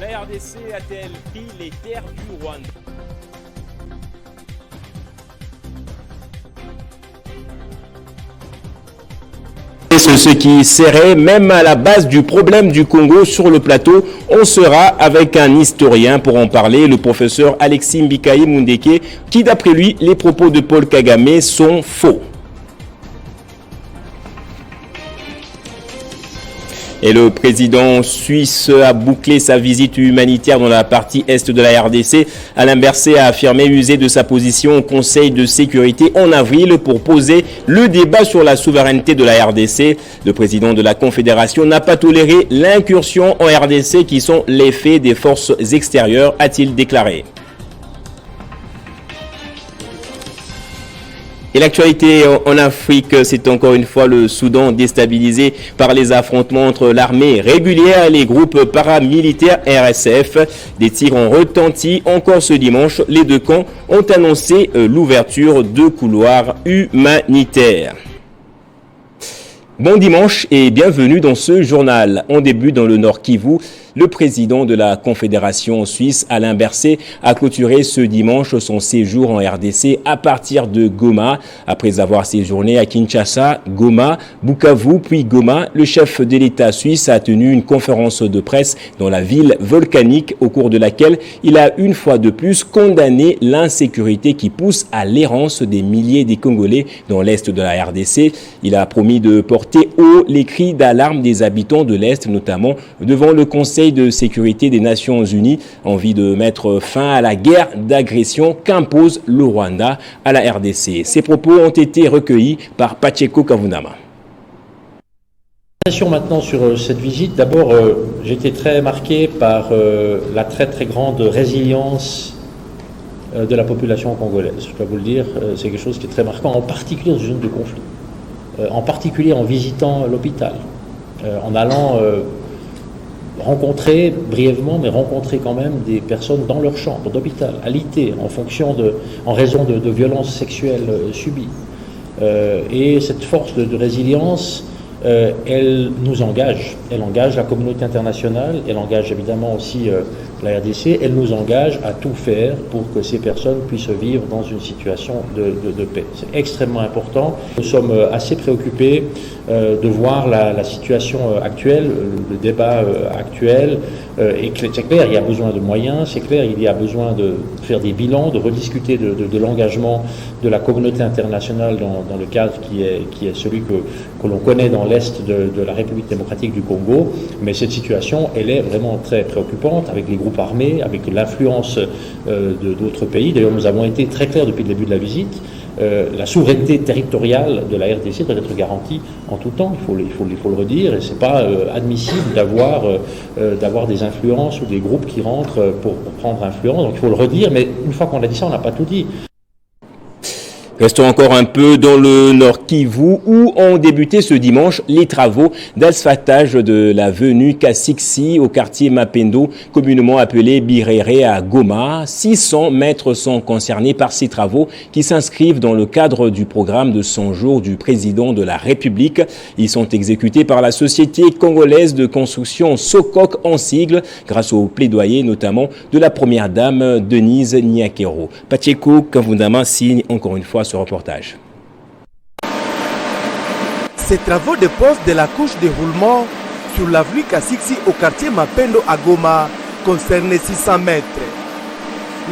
La RDC a-t-elle pris les terres du Rwanda? C'est ce qui serait même à la base du problème du Congo sur le plateau. On sera avec un historien pour en parler, le professeur Alexis Mbikaï Mundeke, qui d'après lui, les propos de Paul Kagame sont faux. Et le président suisse a bouclé sa visite humanitaire dans la partie est de la RDC. Alain Berset a affirmé user de sa position au Conseil de sécurité en avril pour poser le débat sur la souveraineté de la RDC. Le président de la Confédération n'a pas toléré l'incursion en RDC qui sont l'effet des forces extérieures, a-t-il déclaré. Et l'actualité en Afrique, c'est encore une fois le Soudan déstabilisé par les affrontements entre l'armée régulière et les groupes paramilitaires RSF. Des tirs ont retenti encore ce dimanche. Les deux camps ont annoncé l'ouverture de couloirs humanitaires. Bon dimanche et bienvenue dans ce journal. On débute dans le Nord Kivu. Le président de la Confédération suisse, Alain Berset, a clôturé ce dimanche son séjour en RDC à partir de Goma. Après avoir séjourné à Kinshasa, Goma, Bukavu, puis Goma, le chef de l'État suisse a tenu une conférence de presse dans la ville volcanique au cours de laquelle il a une fois de plus condamné l'insécurité qui pousse à l'errance des milliers de Congolais dans l'est de la RDC. Il a promis de porter haut les cris d'alarme des habitants de l'Est, notamment devant le Conseil de sécurité des Nations Unies, envie de mettre fin à la guerre d'agression qu'impose le Rwanda à la RDC. Ces propos ont été recueillis par Pacheco Kavundama. Maintenant sur cette visite, d'abord j'ai été très marqué par la très grande résilience de la population congolaise. Je dois vous le dire, c'est quelque chose qui est très marquant, en particulier dans une zone de conflit, en particulier en visitant l'hôpital, en allant rencontrer brièvement, mais rencontrer quand même des personnes dans leur chambre d'hôpital, alitées, en raison de violences sexuelles subies. Et cette force de résilience, elle nous engage. Elle engage la communauté internationale, elle engage évidemment aussi la RDC, elle nous engage à tout faire pour que ces personnes puissent vivre dans une situation de paix. C'est extrêmement important. Nous sommes assez préoccupés de voir la situation actuelle, le débat actuel. Et c'est clair, il y a besoin de moyens, c'est clair, il y a besoin de faire des bilans, de rediscuter de l'engagement de la communauté internationale dans le cadre qui est celui que l'on connaît dans l'Est de la République démocratique du Congo. Mais cette situation, elle est vraiment très préoccupante avec les groupes armés, avec l'influence d'autres pays. D'ailleurs, nous avons été très clairs depuis le début de la visite. La souveraineté territoriale de la RDC doit être garantie en tout temps, il faut le redire, et c'est pas admissible d'avoir des influences ou des groupes qui rentrent pour prendre influence, donc il faut le redire, mais une fois qu'on a dit ça, on n'a pas tout dit. Restons encore un peu dans le Nord Kivu où ont débuté ce dimanche les travaux d'asphaltage de l'avenue Kasiksi au quartier Mapendo, communément appelé Birere à Goma. 600 mètres sont concernés par ces travaux qui s'inscrivent dans le cadre du programme de 100 jours du président de la République. Ils sont exécutés par la société congolaise de construction Sokok en sigle grâce au plaidoyer notamment de la première dame Denise Niakero. Pacheco Kavundama signe encore une fois ce reportage. Ces travaux de pose de la couche de roulement sur l'avenue Kasiksi au quartier Mapendo à Goma concernaient 600 mètres.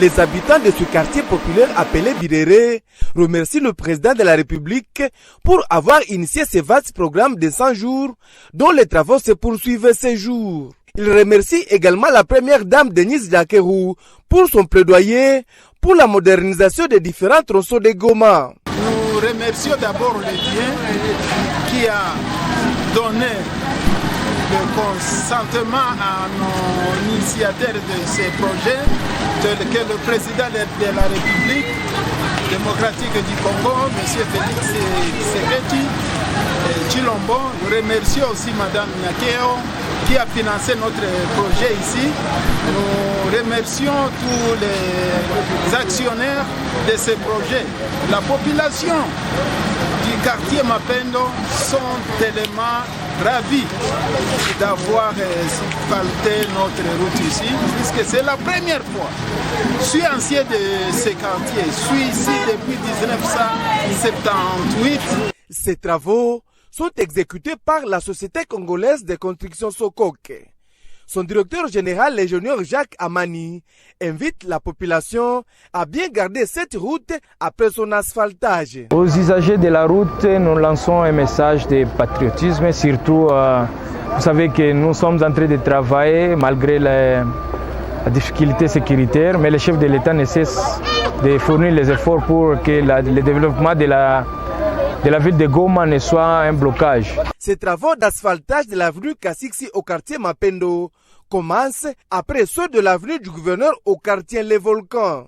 Les habitants de ce quartier populaire appelé Birere remercient le président de la République pour avoir initié ce vaste programme de 100 jours dont les travaux se poursuivent ces jours. Ils remercient également la première dame Denise Niakero pour son plaidoyer pour la modernisation des différents tronçons de Goma. Nous remercions d'abord le Dieu qui a donné le consentement à nos initiateurs de ces projets, tel que le président de la République démocratique du Congo, M. Félix Tshisekedi Tshilombo. Nous remercions aussi Mme Niakero qui a financé notre projet ici. Nous remercions tous les actionnaires de ce projet. La population du quartier Mapendo sont tellement ravis d'avoir asphalté notre route ici, puisque c'est la première fois. Je suis ancien de ce quartier, je suis ici depuis 1978. Ces travaux sont exécutés par la Société congolaise de construction Sokoke. Son directeur général, l'ingénieur Jacques Amani, invite la population à bien garder cette route après son asphaltage. Aux usagers de la route, nous lançons un message de patriotisme, surtout, vous savez que nous sommes en train de travailler malgré la difficulté sécuritaire, mais le chef de l'État ne cesse de fournir les efforts pour que le développement de la ville de Goma ne soit un blocage. Ces travaux d'asphaltage de l'avenue Kasiksi au quartier Mapendo commencent après ceux de l'avenue du gouverneur au quartier Les Volcans.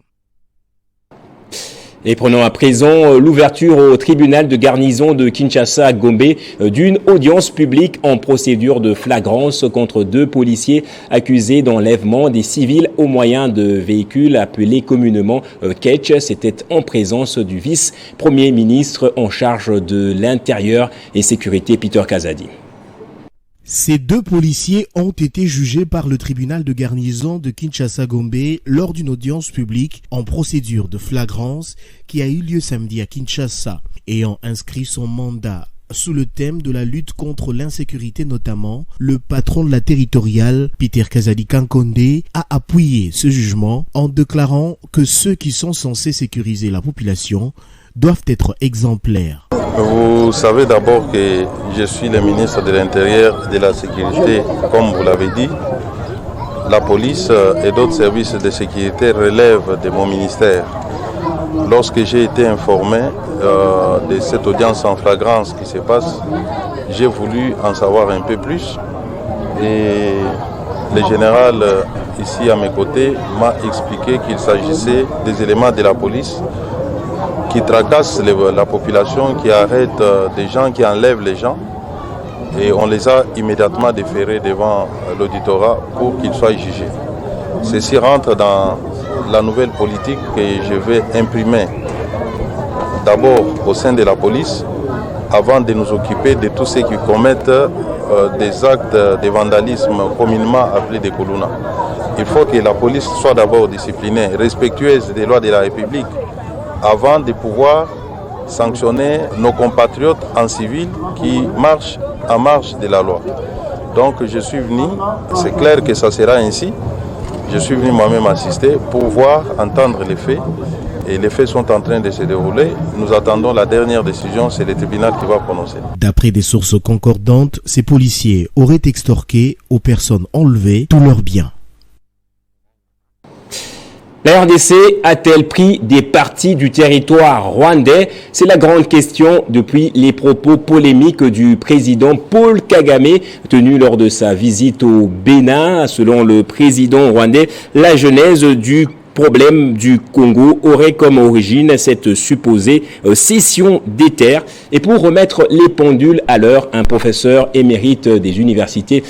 Et prenons à présent l'ouverture au tribunal de garnison de Kinshasa Gombe d'une audience publique en procédure de flagrance contre 2 policiers accusés d'enlèvement des civils au moyen de véhicules appelés communément Ketch. C'était en présence du vice-premier ministre en charge de l'Intérieur et Sécurité, Peter Kazadi. Ces 2 policiers ont été jugés par le tribunal de garnison de Kinshasa-Gombe lors d'une audience publique en procédure de flagrance qui a eu lieu samedi à Kinshasa, ayant inscrit son mandat sous le thème de la lutte contre l'insécurité notamment. Le patron de la territoriale, Peter Kazadi Kankonde, a appuyé ce jugement en déclarant que ceux qui sont censés sécuriser la population doivent être exemplaires. Vous savez d'abord que je suis le ministre de l'Intérieur et de la Sécurité, comme vous l'avez dit. La police et d'autres services de sécurité relèvent de mon ministère. Lorsque j'ai été informé de cette audience en flagrance qui se passe, j'ai voulu en savoir un peu plus. Et le général ici à mes côtés m'a expliqué qu'il s'agissait des éléments de la police qui tracassent la population, qui arrêtent des gens, qui enlèvent les gens. Et on les a immédiatement déférés devant l'auditorat pour qu'ils soient jugés. Ceci rentre dans la nouvelle politique que je vais imprimer d'abord au sein de la police avant de nous occuper de tous ceux qui commettent des actes de vandalisme communément appelés des Koluna. Il faut que la police soit d'abord disciplinée, respectueuse des lois de la République, avant de pouvoir sanctionner nos compatriotes en civil qui marchent en marge de la loi. Donc je suis venu, c'est clair que ça sera ainsi, je suis venu moi-même assister pour voir, entendre les faits, et les faits sont en train de se dérouler. Nous attendons la dernière décision, c'est le tribunal qui va prononcer. D'après des sources concordantes, ces policiers auraient extorqué aux personnes enlevées tous leurs biens. La RDC a-t-elle pris des parties du territoire rwandais? C'est la grande question depuis les propos polémiques du président Paul Kagame tenus lors de sa visite au Bénin. Selon le président rwandais, la genèse du problème du Congo aurait comme origine cette supposée cession des terres. Et pour remettre les pendules à l'heure, un professeur émérite des universités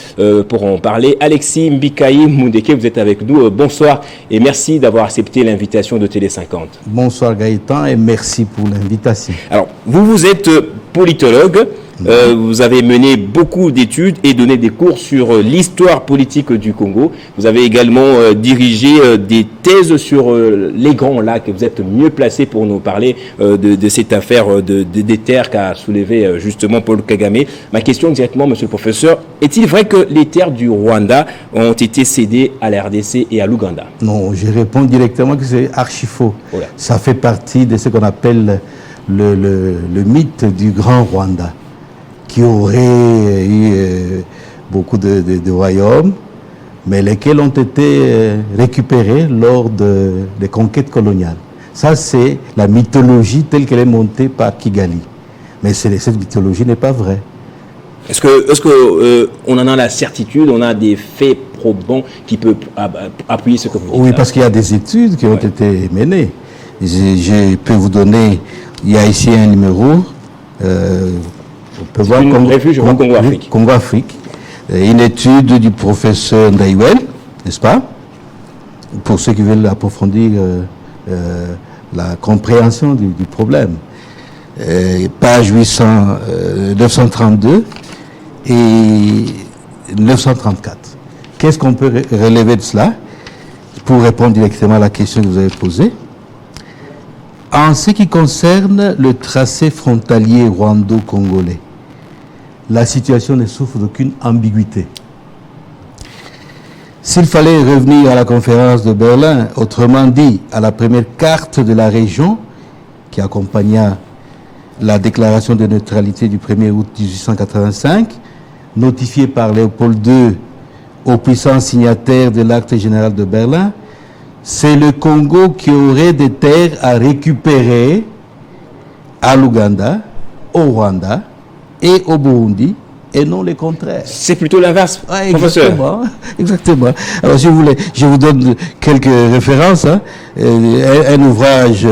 pour en parler, Alexis Mbikaï Moundeke, vous êtes avec nous. Bonsoir et merci d'avoir accepté l'invitation de Télé 50. Bonsoir Gaëtan et merci pour l'invitation. Alors, vous êtes politologue. Vous avez mené beaucoup d'études et donné des cours sur l'histoire politique du Congo. Vous avez également dirigé des thèses sur les Grands Lacs. Vous êtes mieux placé pour nous parler de cette affaire des terres qu'a soulevé justement Paul Kagame. Ma question directement, monsieur le professeur, est-il vrai que les terres du Rwanda ont été cédées à la RDC et à l'Ouganda? Non, je réponds directement que c'est archi faux. Voilà. Ça fait partie de ce qu'on appelle le mythe du Grand Rwanda, qui aurait eu beaucoup de royaumes, mais lesquels ont été récupérés lors des conquêtes coloniales. Ça, c'est la mythologie telle qu'elle est montée par Kigali. Mais cette mythologie n'est pas vraie. Est-ce que on en a la certitude, on a des faits probants qui peuvent appuyer ce que vous dites? Oui, parce qu'il y a des études qui ont été menées. Je peux vous donner, il y a ici un numéro, on peut voir Congo-Afrique. Une étude du professeur Ndaïwel, n'est-ce pas? Pour ceux qui veulent approfondir la compréhension du problème. Page 932, et 934. Qu'est-ce qu'on peut relever de cela? Pour répondre directement à la question que vous avez posée, en ce qui concerne le tracé frontalier rwando-congolais, la situation ne souffre d'aucune ambiguïté. S'il fallait revenir à la conférence de Berlin, autrement dit, à la première carte de la région qui accompagna la déclaration de neutralité du 1er août 1885, notifiée par Léopold II aux puissants signataires de l'acte général de Berlin, c'est le Congo qui aurait des terres à récupérer à l'Ouganda, au Rwanda et au Burundi, et non le contraire. C'est plutôt l'inverse, ouais, professeur. Exactement. Alors, si vous voulez, je vous donne quelques références. Hein. Un ouvrage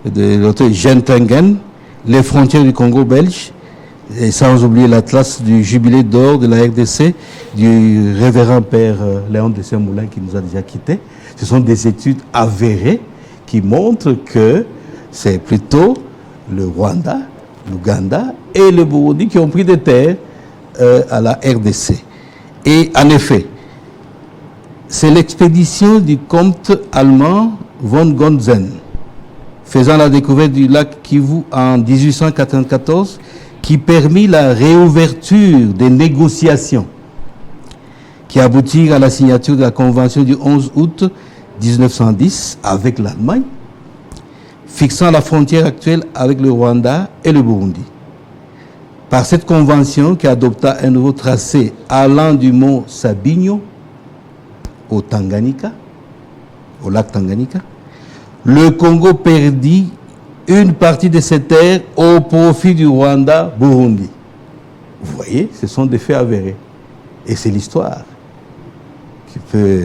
de l'auteur Jean Tengen, Les frontières du Congo belge, et sans oublier l'atlas du jubilé d'or de la RDC du révérend père Léon de Saint-Moulin qui nous a déjà quittés. Ce sont des études avérées qui montrent que c'est plutôt le Rwanda, l'Ouganda et le Burundi qui ont pris des terres à la RDC. Et en effet, c'est l'expédition du comte allemand von Gonzen faisant la découverte du lac Kivu en 1894 qui permit la réouverture des négociations qui aboutirent à la signature de la convention du 11 août 1910 avec l'Allemagne, fixant la frontière actuelle avec le Rwanda et le Burundi. Par cette convention qui adopta un nouveau tracé allant du mont Sabinyo au Tanganyika, au lac Tanganyika, le Congo perdit une partie de ses terres au profit du Rwanda-Burundi. Vous voyez, ce sont des faits avérés. Et c'est l'histoire qui peut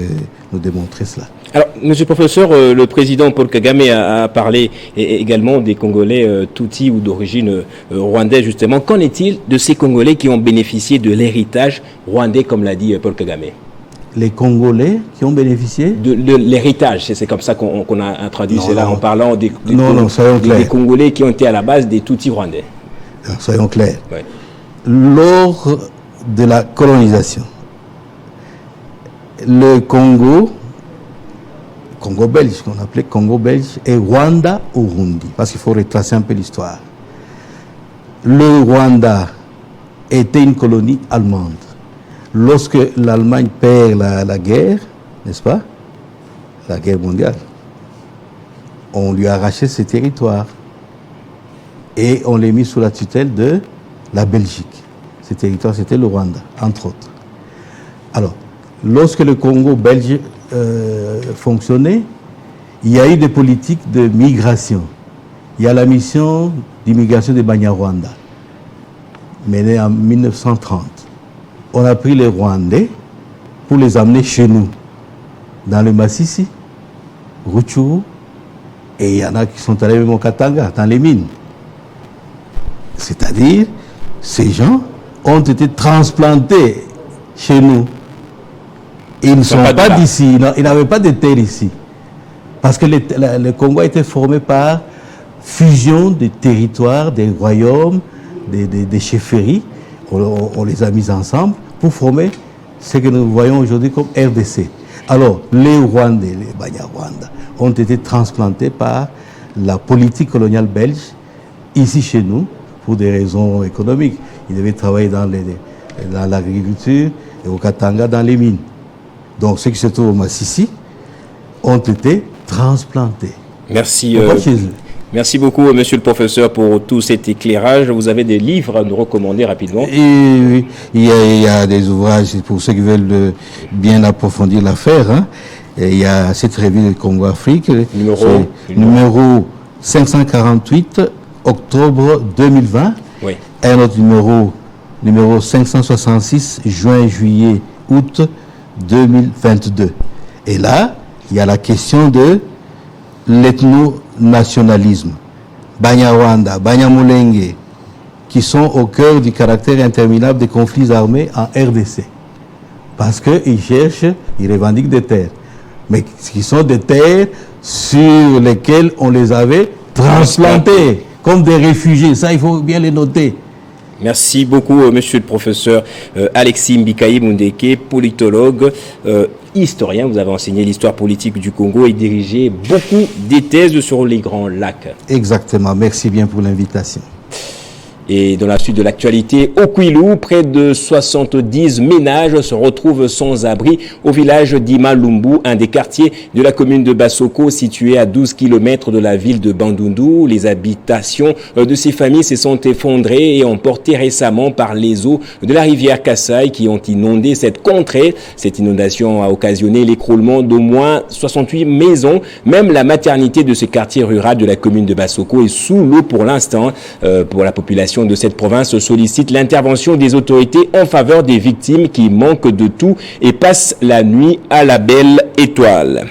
nous démontrer cela. Alors, monsieur le professeur, le président Paul Kagame a parlé également des Congolais Tutsi ou d'origine rwandaise, justement. Qu'en est-il de ces Congolais qui ont bénéficié de l'héritage rwandais, comme l'a dit Paul Kagame? Les Congolais qui ont bénéficié de l'héritage, c'est comme ça qu'on a traduit cela en parlant des Congolais qui ont été à la base des Tutsis rwandais. Alors, soyons clairs. Ouais. Lors de la colonisation, le Congo belge, qu'on appelait Congo belge, et Rwanda-Urundi, parce qu'il faut retracer un peu l'histoire. Le Rwanda était une colonie allemande. Lorsque l'Allemagne perd la guerre, n'est-ce pas, la guerre mondiale, on lui a arraché ses territoires et on les mis sous la tutelle de la Belgique. Ces territoires, c'était le Rwanda, entre autres. Alors, lorsque le Congo belge fonctionnait, il y a eu des politiques de migration. Il y a la mission d'immigration de Banyarwanda, menée en 1930. On a pris les Rwandais pour les amener chez nous, dans le Massissi, Rutshuru, et il y en a qui sont allés même au Katanga, dans les mines. C'est-à-dire, ces gens ont été transplantés chez nous. Ils ne sont pas d'ici, ils n'avaient pas de terre ici. Parce que le Congo a été formé par fusion des territoires, des royaumes, des chefferies. On les a mis ensemble pour former ce que nous voyons aujourd'hui comme RDC. Alors, les Rwandais, les Banyarwanda, ont été transplantés par la politique coloniale belge ici chez nous pour des raisons économiques. Ils devaient travailler dans l'agriculture et au Katanga dans les mines. Donc, ceux qui se trouvent au Massissi ont été transplantés. Merci. Merci beaucoup, monsieur le professeur, pour tout cet éclairage. Vous avez des livres à nous recommander rapidement? Et, il y a des ouvrages pour ceux qui veulent bien approfondir l'affaire. Hein. Et il y a cette revue de Congo-Afrique, numéro 548, octobre 2020. Oui. Un autre numéro 566, juin, juillet, août 2022. Et là, il y a la question de l'ethno-nationalisme. Banyarwanda, Banyamulenge, qui sont au cœur du caractère interminable des conflits armés en RDC. Parce qu'ils cherchent, ils revendiquent des terres. Mais qui sont des terres sur lesquelles on les avait transplantés, comme des réfugiés. Ça, il faut bien les noter. Merci beaucoup, monsieur le professeur Alexis Mbikaï Mundeke, politologue, historien. Vous avez enseigné l'histoire politique du Congo et dirigé beaucoup des thèses sur les Grands Lacs. Exactement. Merci bien pour l'invitation. Et dans la suite de l'actualité, au Kwilu, près de 70 ménages se retrouvent sans abri au village d'Imalumbu, un des quartiers de la commune de Bassoko, situé à 12 km de la ville de Bandundu. Les habitations de ces familles se sont effondrées et emportées récemment par les eaux de la rivière Kassai qui ont inondé cette contrée. Cette inondation a occasionné l'écroulement d'au moins 68 maisons. Même la maternité de ce quartier rural de la commune de Bassoko est sous l'eau pour l'instant. Pour la population de cette province sollicite l'intervention des autorités en faveur des victimes qui manquent de tout et passent la nuit à la belle étoile.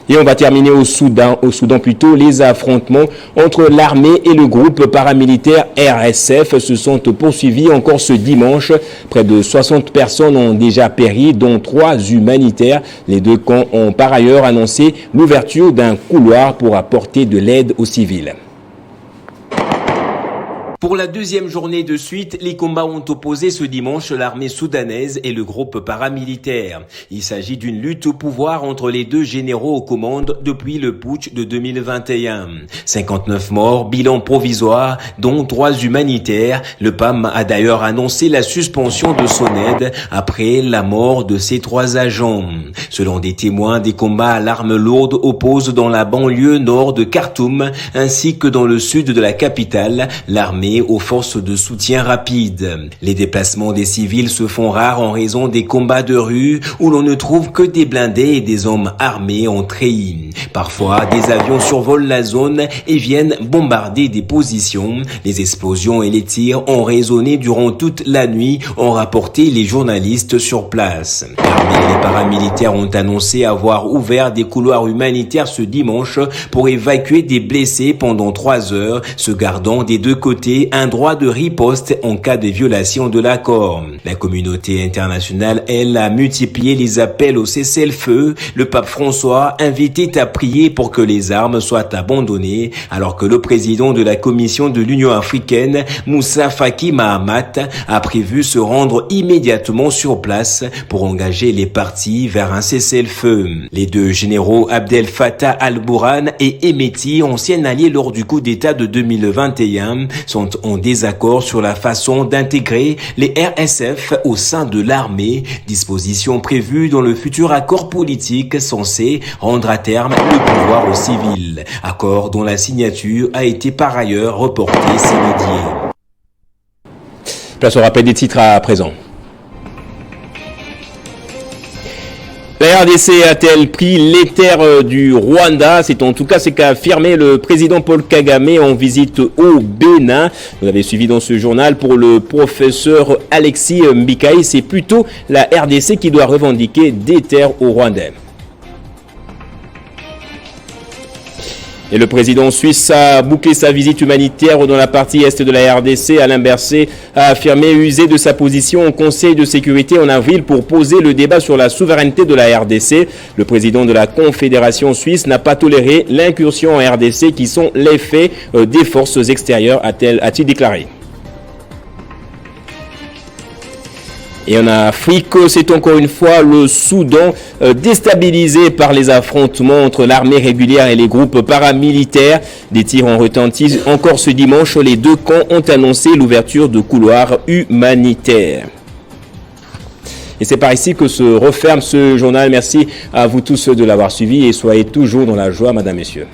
Et on va terminer au Soudan plutôt. Les affrontements entre l'armée et le groupe paramilitaire RSF se sont poursuivis encore ce dimanche. Près de 60 personnes ont déjà péri, dont 3 humanitaires. Les deux camps ont par ailleurs annoncé l'ouverture d'un couloir pour apporter de l'aide aux civils. Pour la deuxième journée de suite, les combats ont opposé ce dimanche l'armée soudanaise et le groupe paramilitaire. Il s'agit d'une lutte au pouvoir entre les deux généraux aux commandes depuis le putsch de 2021. 59 morts, bilan provisoire, dont 3 humanitaires. Le PAM a d'ailleurs annoncé la suspension de son aide après la mort de ses 3 agents. Selon des témoins, des combats à l'arme lourde opposent dans la banlieue nord de Khartoum ainsi que dans le sud de la capitale l'armée aux forces de soutien rapide. Les déplacements des civils se font rares en raison des combats de rue où l'on ne trouve que des blindés et des hommes armés en treillis. Parfois, des avions survolent la zone et viennent bombarder des positions. Les explosions et les tirs ont résonné durant toute la nuit, ont rapporté les journalistes sur place. L'armée et les paramilitaires ont annoncé avoir ouvert des couloirs humanitaires ce dimanche pour évacuer des blessés pendant 3 heures, se gardant des deux côtés un droit de riposte en cas de violation de l'accord. La communauté internationale, elle, a multiplié les appels au cessez-le-feu. Le pape François invitait à prier pour que les armes soient abandonnées, alors que le président de la Commission de l'Union africaine, Moussa Faki Mahamat, a prévu se rendre immédiatement sur place pour engager les parties vers un cessez-le-feu. Les deux généraux Abdel Fattah al-Burhan et Emeti, anciens alliés lors du coup d'État de 2021, sont en désaccord sur la façon d'intégrer les RSF au sein de l'armée, disposition prévue dans le futur accord politique censé rendre à terme le pouvoir aux civils. Accord dont la signature a été par ailleurs reportée ces midi. Place au rappel des titres à présent. La RDC a-t-elle pris les terres du Rwanda? C'est en tout cas ce qu'a affirmé le président Paul Kagame en visite au Bénin. Vous avez suivi dans ce journal. Pour le professeur Alexis Mbikaï, c'est plutôt la RDC qui doit revendiquer des terres au Rwandais. Et le président suisse a bouclé sa visite humanitaire dans la partie est de la RDC. Alain Berset a affirmé user de sa position au Conseil de sécurité en avril pour poser le débat sur la souveraineté de la RDC. Le président de la Confédération suisse n'a pas toléré l'incursion en RDC qui sont l'effet des forces extérieures, a-t-il déclaré. Et en Afrique, c'est encore une fois le Soudan déstabilisé par les affrontements entre l'armée régulière et les groupes paramilitaires. Des tirs ont retenti encore ce dimanche. Les deux camps ont annoncé l'ouverture de couloirs humanitaires. Et c'est par ici que se referme ce journal. Merci à vous tous de l'avoir suivi et soyez toujours dans la joie, madame, messieurs.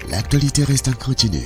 L'actualité reste en continu.